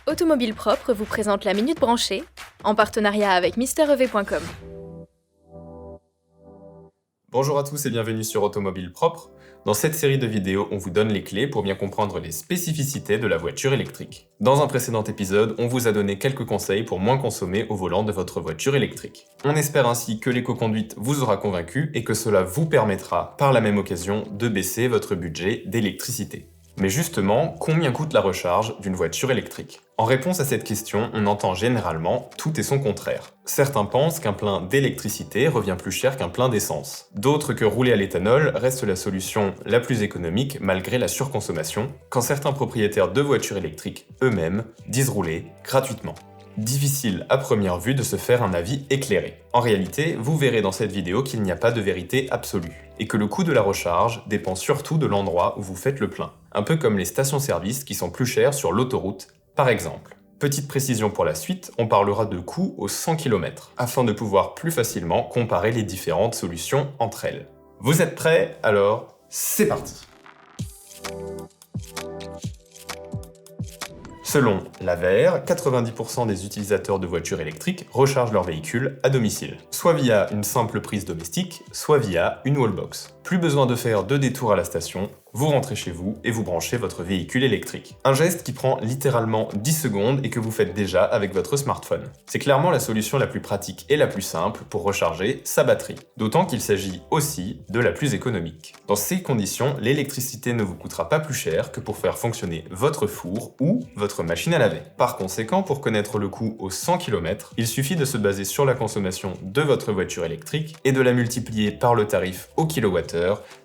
Automobile Propre vous présente la Minute Branchée, en partenariat avec MrEV.com. Bonjour à tous et bienvenue sur Automobile Propre. Dans cette série de vidéos, on vous donne les clés pour bien comprendre les spécificités de la voiture électrique. Dans un précédent épisode, on vous a donné quelques conseils pour moins consommer au volant de votre voiture électrique. On espère ainsi que l'éco-conduite vous aura convaincu et que cela vous permettra, par la même occasion, de baisser votre budget d'électricité. Mais justement, combien coûte la recharge d'une voiture électrique ? En réponse à cette question, on entend généralement tout et son contraire. Certains pensent qu'un plein d'électricité revient plus cher qu'un plein d'essence. D'autres que rouler à l'éthanol reste la solution la plus économique malgré la surconsommation, quand certains propriétaires de voitures électriques eux-mêmes disent rouler gratuitement. Difficile à première vue de se faire un avis éclairé. En réalité, vous verrez dans cette vidéo qu'il n'y a pas de vérité absolue, et que le coût de la recharge dépend surtout de l'endroit où vous faites le plein. Un peu comme les stations-service qui sont plus chères sur l'autoroute, par exemple. Petite précision pour la suite, on parlera de coût au 100 km, afin de pouvoir plus facilement comparer les différentes solutions entre elles. Vous êtes prêts? Alors, c'est parti! Selon l'AVER, 90% des utilisateurs de voitures électriques rechargent leur véhicule à domicile, soit via une simple prise domestique, soit via une wallbox. Plus besoin de faire de détours à la station, vous rentrez chez vous et vous branchez votre véhicule électrique. Un geste qui prend littéralement 10 secondes et que vous faites déjà avec votre smartphone. C'est clairement la solution la plus pratique et la plus simple pour recharger sa batterie. D'autant qu'il s'agit aussi de la plus économique. Dans ces conditions, l'électricité ne vous coûtera pas plus cher que pour faire fonctionner votre four ou votre machine à laver. Par conséquent, pour connaître le coût au 100 km, il suffit de se baser sur la consommation de votre voiture électrique et de la multiplier par le tarif au kilowattheure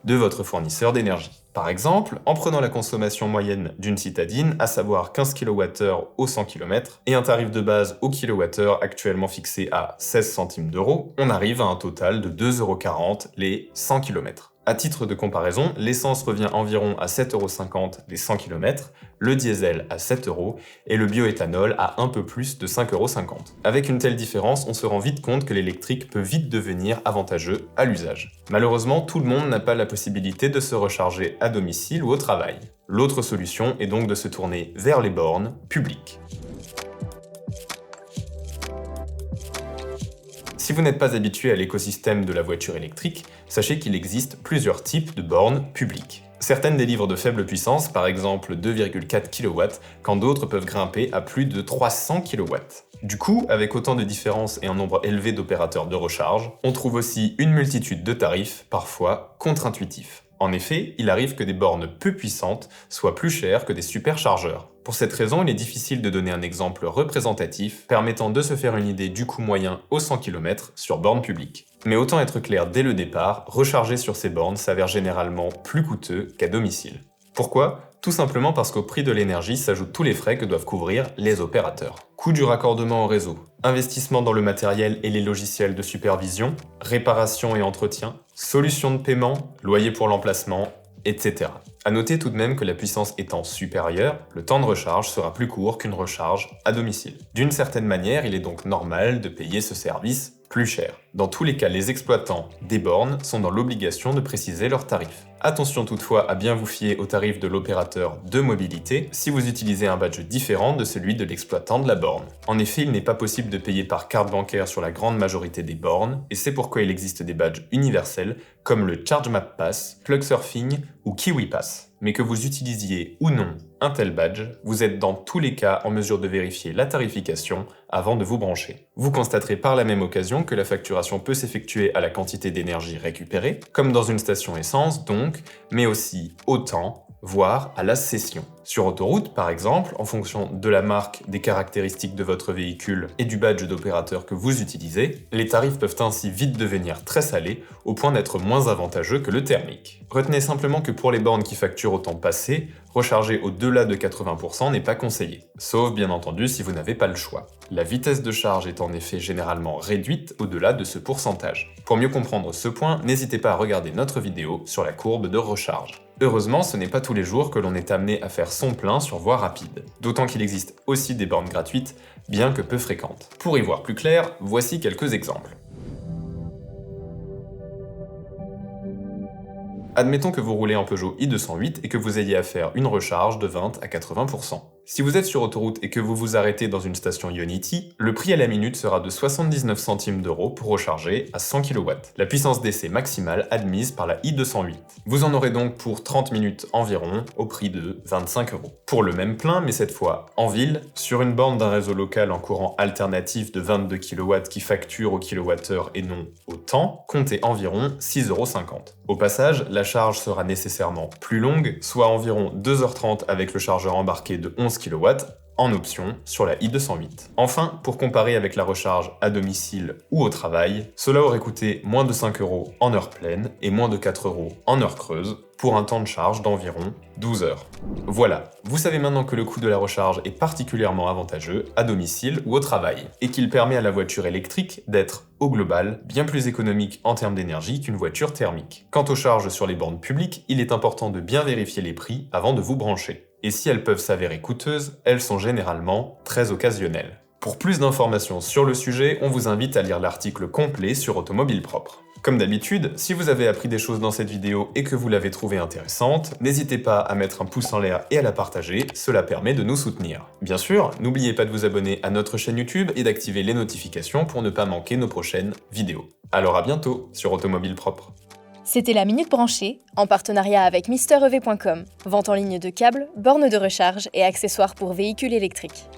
de votre fournisseur d'énergie. Par exemple, en prenant la consommation moyenne d'une citadine, à savoir 15 kWh au 100 km, et un tarif de base au kWh actuellement fixé à 16 centimes d'euros, on arrive à un total de 2,40 € les 100 km. À titre de comparaison, l'essence revient environ à 7,50 € les 100 km, le diesel à 7 € et le bioéthanol à un peu plus de 5,50 €. Avec une telle différence, on se rend vite compte que l'électrique peut vite devenir avantageux à l'usage. Malheureusement, tout le monde n'a pas la possibilité de se recharger à domicile ou au travail. L'autre solution est donc de se tourner vers les bornes publiques. Si vous n'êtes pas habitué à l'écosystème de la voiture électrique, sachez qu'il existe plusieurs types de bornes publiques. Certaines délivrent de faibles puissances, par exemple 2,4 kW, quand d'autres peuvent grimper à plus de 300 kW. Du coup, avec autant de différences et un nombre élevé d'opérateurs de recharge, on trouve aussi une multitude de tarifs, parfois contre-intuitifs. En effet, il arrive que des bornes peu puissantes soient plus chères que des superchargeurs. Pour cette raison, il est difficile de donner un exemple représentatif permettant de se faire une idée du coût moyen au 100 km sur borne publique. Mais autant être clair dès le départ, recharger sur ces bornes s'avère généralement plus coûteux qu'à domicile. Pourquoi ? Tout simplement parce qu'au prix de l'énergie s'ajoutent tous les frais que doivent couvrir les opérateurs. Coût du raccordement au réseau, investissement dans le matériel et les logiciels de supervision, réparation et entretien, solutions de paiement, loyer pour l'emplacement, etc. À noter tout de même que la puissance étant supérieure, le temps de recharge sera plus court qu'une recharge à domicile. D'une certaine manière, il est donc normal de payer ce service plus cher. Dans tous les cas, les exploitants des bornes sont dans l'obligation de préciser leurs tarifs. Attention toutefois à bien vous fier au tarif de l'opérateur de mobilité si vous utilisez un badge différent de celui de l'exploitant de la borne. En effet, il n'est pas possible de payer par carte bancaire sur la grande majorité des bornes, et c'est pourquoi il existe des badges universels comme le ChargeMap Pass, Plugsurfing ou KiwiPass. Mais que vous utilisiez ou non un tel badge, vous êtes dans tous les cas en mesure de vérifier la tarification avant de vous brancher. Vous constaterez par la même occasion que la facturation peut s'effectuer à la quantité d'énergie récupérée, comme dans une station essence donc, mais aussi au temps, voire à la session. Sur autoroute, par exemple, en fonction de la marque, des caractéristiques de votre véhicule et du badge d'opérateur que vous utilisez, les tarifs peuvent ainsi vite devenir très salés, au point d'être moins avantageux que le thermique. Retenez simplement que pour les bornes qui facturent au temps passé, recharger au-delà de 80% n'est pas conseillé, sauf bien entendu si vous n'avez pas le choix. La vitesse de charge est en effet généralement réduite au-delà de ce pourcentage. Pour mieux comprendre ce point, n'hésitez pas à regarder notre vidéo sur la courbe de recharge. Heureusement, ce n'est pas tous les jours que l'on est amené à faire son plein sur voie rapide, d'autant qu'il existe aussi des bornes gratuites, bien que peu fréquentes. Pour y voir plus clair, voici quelques exemples. Admettons que vous roulez en Peugeot i208 et que vous ayez à faire une recharge de 20 à 80%. Si vous êtes sur autoroute et que vous vous arrêtez dans une station Ionity, le prix à la minute sera de 79 centimes d'euros pour recharger à 100 kW, la puissance d'essai maximale admise par la i208. Vous en aurez donc pour 30 minutes environ, au prix de 25 euros. Pour le même plein, mais cette fois en ville, sur une borne d'un réseau local en courant alternatif de 22 kW qui facture au kWh et non au temps, comptez environ 6,50 euros. Au passage, la charge sera nécessairement plus longue, soit environ 2h30 avec le chargeur embarqué de 11 kW, en option sur la i208. Enfin, pour comparer avec la recharge à domicile ou au travail, cela aurait coûté moins de 5 euros en heure pleine et moins de 4 euros en heure creuse, pour un temps de charge d'environ 12 heures. Voilà, vous savez maintenant que le coût de la recharge est particulièrement avantageux à domicile ou au travail, et qu'il permet à la voiture électrique d'être, au global, bien plus économique en termes d'énergie qu'une voiture thermique. Quant aux charges sur les bornes publiques, il est important de bien vérifier les prix avant de vous brancher. Et si elles peuvent s'avérer coûteuses, elles sont généralement très occasionnelles. Pour plus d'informations sur le sujet, on vous invite à lire l'article complet sur Automobile Propre. Comme d'habitude, si vous avez appris des choses dans cette vidéo et que vous l'avez trouvée intéressante, n'hésitez pas à mettre un pouce en l'air et à la partager, cela permet de nous soutenir. Bien sûr, n'oubliez pas de vous abonner à notre chaîne YouTube et d'activer les notifications pour ne pas manquer nos prochaines vidéos. Alors à bientôt sur Automobile Propre. C'était la Minute Branchée, en partenariat avec MrEV.com, vente en ligne de câbles, bornes de recharge et accessoires pour véhicules électriques.